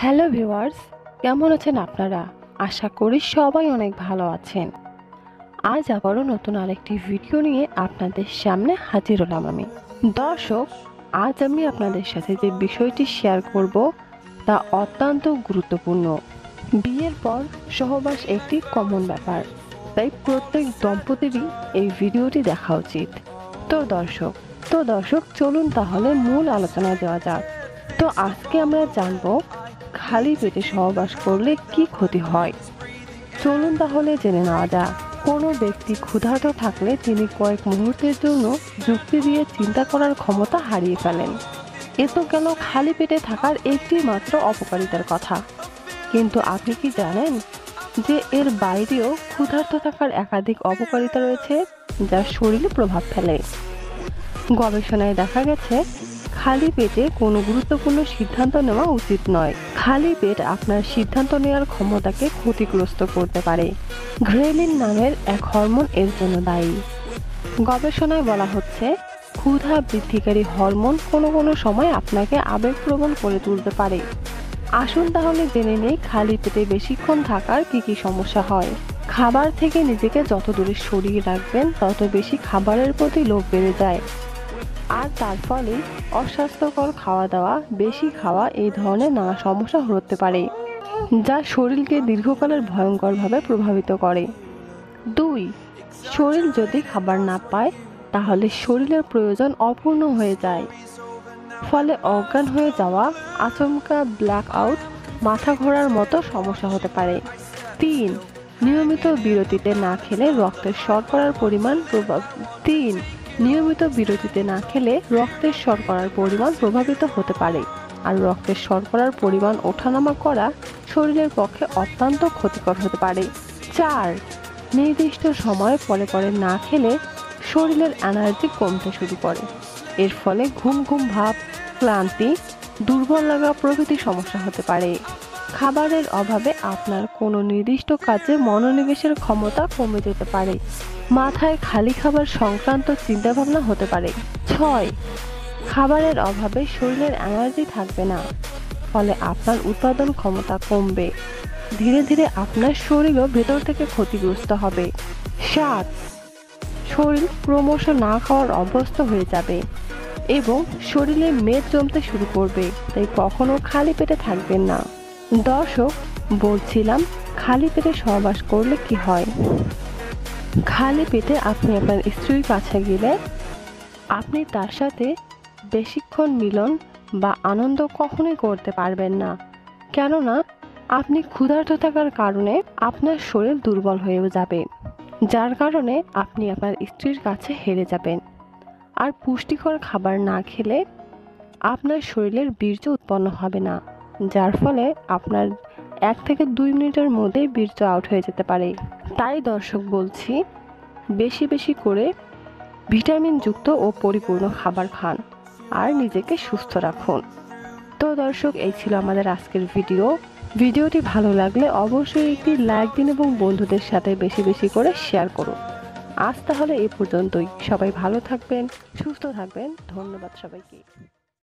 Hello viewers, কেমন আছেন আপনারা? আশা করি সবাই অনেক ভালো আছেন। আজ আবারও নতুন আরেকটি ভিডিও নিয়ে আপনাদের সামনে হাজির হলাম আমি। দর্শক, আজ আমি আপনাদের সাথে যে বিষয়টি শেয়ার করব তা অত্যন্ত গুরুত্বপূর্ণ। বিয়ের পর সহবাস একটি কমন ব্যাপার, তাই প্রত্যেক দম্পতিরই এই ভিডিওটি দেখা উচিত। তো দর্শক চলুন তাহলে মূল আলোচনায় যাওয়া যাক। তো আজকে আমরা জানবো খালি পেটে সহবাস করলে কি ক্ষতি হয়। চলুন তাহলে জেনে নেওয়া যাক। কোনো ব্যক্তি ক্ষুধার্ত থাকলে তিনি কয়েক মুহূর্তের জন্য যুক্তি দিয়ে চিন্তা করার ক্ষমতা হারিয়ে ফেলেন। এ তো গেল খালি পেটে থাকার একটি মাত্র অপকারিতার কথা, কিন্তু আপনি কি জানেন যে এর বাইরেও ক্ষুধার্ত থাকার একাধিক অপকারিতা রয়েছে যা শরীরে প্রভাব ফেলে। গবেষণায় দেখা গেছে খালি পেটে কোনো গুরুত্বপূর্ণ সিদ্ধান্ত নেওয়া উচিত নয়। খালি পেট আপনার সিদ্ধান্ত নেওয়ার ক্ষমতাকে ক্ষতিগ্রস্ত করতে পারে। গ্রেলিন নামের এক হরমোন এর জন্য দায়ী। গবেষণায় বলা হচ্ছে ক্ষুধা বৃদ্ধিকারী হরমোন কোনো কোনো সময় আপনাকে আবেগপ্রবণ করে তুলতে পারে। আসুন তাহলে জেনে নেই খালি পেটে বেশিক্ষণ থাকার কি সমস্যা হয়। খাবার থেকে নিজেকে যত দূরে সরিয়ে রাখবেন তত বেশি খাবারের প্রতি লোভ বেড়ে যায়, আর তার ফলে অস্বাস্থ্যকর খাওয়া দাওয়া, বেশি খাওয়া এই ধরনের নানা সমস্যা হতে পারে, যা শরীরকে দীর্ঘকালের ভয়ঙ্করভাবে প্রভাবিত করে। 2. শরীর যদি খাবার না পায় তাহলে শরীরের প্রয়োজন অপূর্ণ হয়ে যায়, ফলে অজ্ঞান হয়ে যাওয়া, আচমকা ব্ল্যাক আউট, মাথা ঘোরার মতো সমস্যা হতে পারে। 3. নিয়মিত বিরতিতে না খেলে রক্তের শর্করার পরিমাণ প্রভাবিত হতে পারে, আর রক্তের শর্করার পরিমাণ ওঠানামা করা শরীরের পক্ষে অত্যন্ত ক্ষতিকর হতে পারে। 4. নির্দিষ্ট সময় পরে পরে না খেলে শরীরের এনার্জি কমতে শুরু করে। এর ফলে ঘুম ভাব, ক্লান্তি, দুর্বল লাগা প্রভৃতি সমস্যা হতে পারে। খাবারের অভাবে আপনার কোনো নির্দিষ্ট কাজে মনোনিবেশের ক্ষমতা কমে যেতে পারে। মাথায় খালি খাবার সংক্রান্ত চিন্তাভাবনা হতে পারে। 6. খাবারের অভাবে শরীরের এনার্জি থাকবে না, ফলে আপনার উৎপাদন ক্ষমতা কমবে। ধীরে ধীরে আপনার শরীরও ভেতর থেকে ক্ষতিগ্রস্ত হবে। 7. শরীর ক্রমশ না খাওয়ার অভ্যস্ত হয়ে যাবে এবং শরীরে মেদ জমতে শুরু করবে, তাই কখনো খালি পেটে থাকবেন না। দর্শক, বলছিলাম খালি পেটে সহবাস করলে কি হয়। খালি পেটে আপনি আপনার স্ত্রীর কাছে গেলে আপনি তার সাথে বেশিক্ষণ মিলন বা আনন্দ কখনোই করতে পারবেন না, কেননা আপনি ক্ষুধার্ত থাকার কারণে আপনার শরীর দুর্বল হয়েও যাবে, যার কারণে আপনি আপনার স্ত্রীর কাছে হেরে যাবেন। আর পুষ্টিকর খাবার না খেলে আপনার শরীরের বীর্য উৎপন্ন হবে না, যার ফলে আপনার 1 থেকে 2 মিনিটের মধ্যেই বীর্য আউট হয়ে যেতে পারে। তাই দর্শক বলছি, বেশি বেশি করে ভিটামিনযুক্ত ও পরিপূর্ণ খাবার খান আর নিজেকে সুস্থ রাখুন। তো দর্শক, এই ছিল আমাদের আজকের ভিডিওটি ভালো লাগলে অবশ্যই একটি লাইক দিন এবং বন্ধুদের সাথে বেশি বেশি করে শেয়ার করুন। আজ তাহলে এই পর্যন্তই। সবাই ভালো থাকবেন, সুস্থ থাকবেন। ধন্যবাদ সবাইকে।